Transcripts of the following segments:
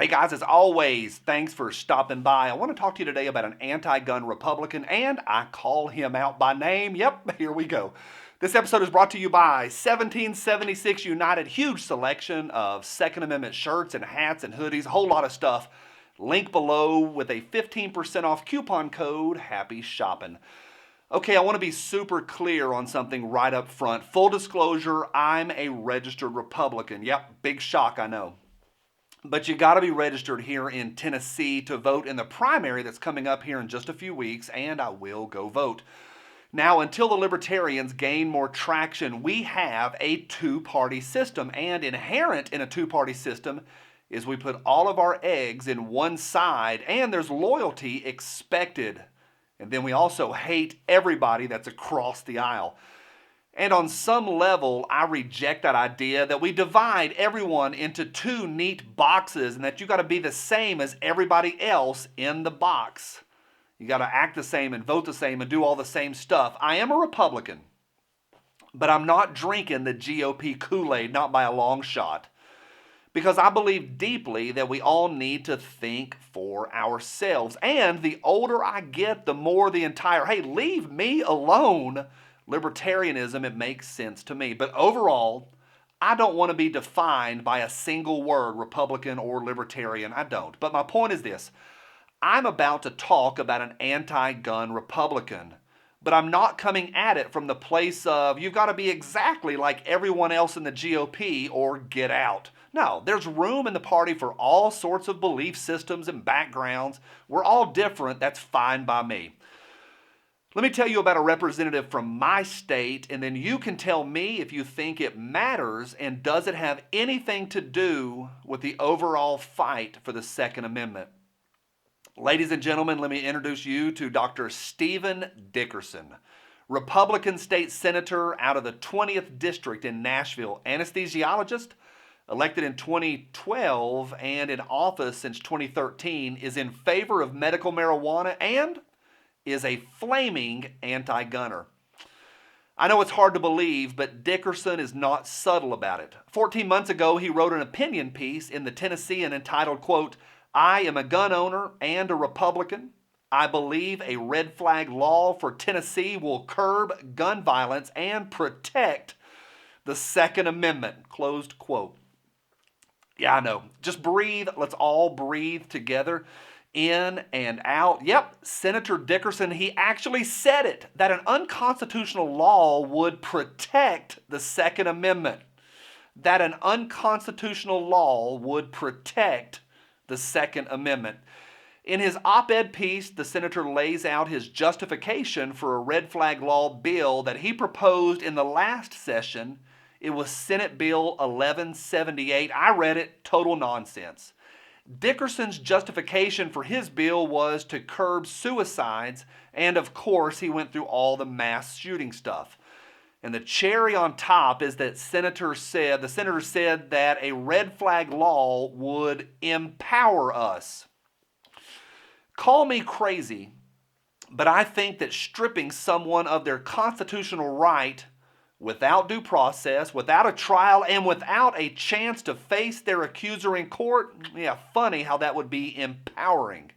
Hey guys, as always, thanks for stopping by. I want to talk to you today about an anti-gun Republican, and I call him out by name. Yep, here we go. This episode is brought to you by 1776 United. Huge selection of Second Amendment shirts and hats and hoodies, a whole lot of stuff. Link below with a 15% off coupon code. Happy shopping. Okay, I want to be super clear on something right up front. Full disclosure, I'm a registered Republican. Yep, big shock, I know. But you got to be registered here in Tennessee to vote in the primary that's coming up here in just a few weeks, and I will go vote. Now, until the Libertarians gain more traction, we have a two-party system, and inherent in a two-party system is we put all of our eggs in one side, and there's loyalty expected. And then we also hate everybody that's across the aisle. And on some level, I reject that idea that we divide everyone into two neat boxes and that you got to be the same as everybody else in the box. You got to act the same and vote the same and do all the same stuff. I am a Republican, but I'm not drinking the GOP Kool-Aid, not by a long shot. Because I believe deeply that we all need to think for ourselves. And the older I get, the more the entire, hey, leave me alone, libertarianism, it makes sense to me. But overall, I don't want to be defined by a single word, Republican or Libertarian. I don't. But my point is this. I'm about to talk about an anti-gun Republican. But I'm not coming at it from the place of you've got to be exactly like everyone else in the GOP or get out. No, there's room in the party for all sorts of belief systems and backgrounds. We're all different. That's fine by me. Let me tell you about a representative from my state, and then you can tell me if you think it matters and does it have anything to do with the overall fight for the Second Amendment. Ladies and gentlemen, let me introduce you to Dr. Dr Dickerson, Republican state senator out of the 20th District in Nashville, anesthesiologist, elected in 2012 and in office since 2013, is in favor of medical marijuana and is a flaming anti-gunner. I know it's hard to believe, but Dickerson is not subtle about it. 14 months ago, he wrote an opinion piece in the Tennessean entitled, quote, I am a gun owner and a Republican. I believe a red flag law for Tennessee will curb gun violence and protect the Second Amendment, closed quote. Yeah, I know. Just breathe. Let's all breathe together. In and out. Yep, Senator Dickerson, he actually said it, that an unconstitutional law would protect the Second Amendment. That an unconstitutional law would protect the Second Amendment. In his op-ed piece, the senator lays out his justification for a red flag law bill that he proposed in the last session. It was Senate Bill 1178. I read it, total nonsense. Dickerson's justification for his bill was to curb suicides, and of course he went through all the mass shooting stuff. And the cherry on top is that the senator said that a red flag law would empower us. Call me crazy, but I think that stripping someone of their constitutional right without due process, without a trial, and without a chance to face their accuser in court, yeah, funny how that would be empowering.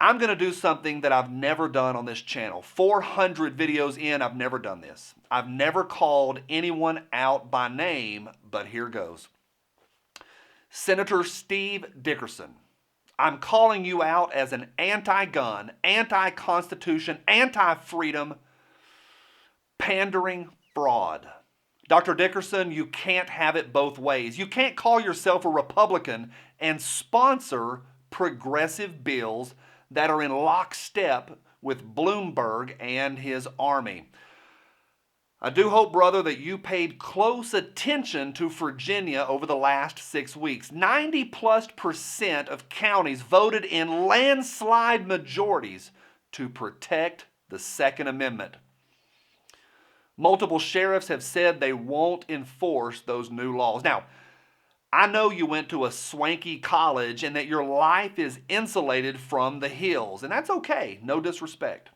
I'm going to do something that I've never done on this channel. 400 videos in, I've never done this. I've never called anyone out by name, but here goes. Senator Steve Dickerson, I'm calling you out as an anti-gun, anti-constitution, anti-freedom, pandering fraud. Dr. Dickerson, you can't have it both ways. You can't call yourself a Republican and sponsor progressive bills that are in lockstep with Bloomberg and his army. I do hope, brother, that you paid close attention to Virginia over the last 6 weeks. 90+% of counties voted in landslide majorities to protect the Second Amendment. Multiple sheriffs have said they won't enforce those new laws. Now, I know you went to a swanky college and that your life is insulated from the hills, and that's okay, no disrespect.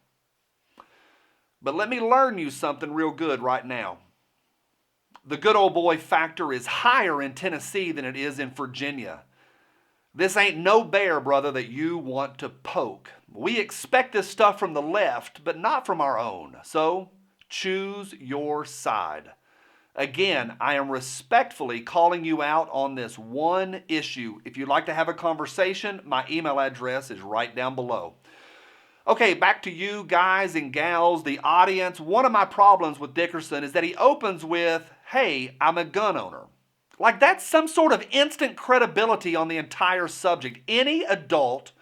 But let me learn you something real good right now. The good old boy factor is higher in Tennessee than it is in Virginia. This ain't no bear, brother, that you want to poke. We expect this stuff from the left, but not from our own. So choose your side. Again, I am respectfully calling you out on this one issue. If you'd like to have a conversation, my email address is right down below. Okay, back to you guys and gals, the audience. One of my problems with Dickerson is that he opens with, hey, I'm a gun owner. Like that's some sort of instant credibility on the entire subject. Any adult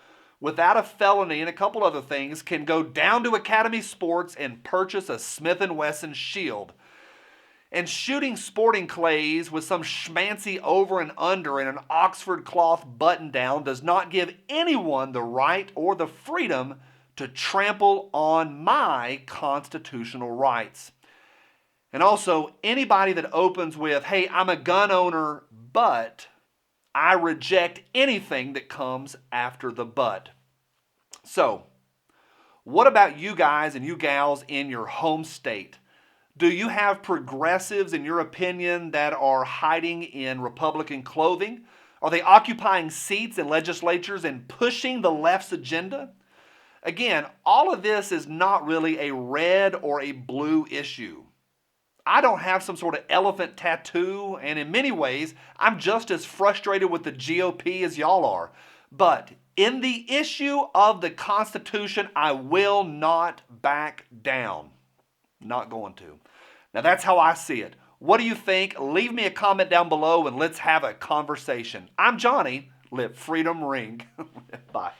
without a felony and a couple other things can go down to Academy Sports and purchase a Smith & Wesson Shield. And shooting sporting clays with some schmancy over and under in an Oxford cloth button down does not give anyone the right or the freedom to trample on my constitutional rights. And also, anybody that opens with, hey, I'm a gun owner, but I reject anything that comes after the but. So, what about you guys and you gals in your home state? Do you have progressives, in your opinion, that are hiding in Republican clothing? Are they occupying seats in legislatures and pushing the left's agenda? Again, all of this is not really a red or a blue issue. I don't have some sort of elephant tattoo, and in many ways, I'm just as frustrated with the GOP as y'all are. But in the issue of the Constitution, I will not back down. Not going to. Now that's how I see it. What do you think? Leave me a comment down below and let's have a conversation. I'm Johnny. Let freedom ring. Bye.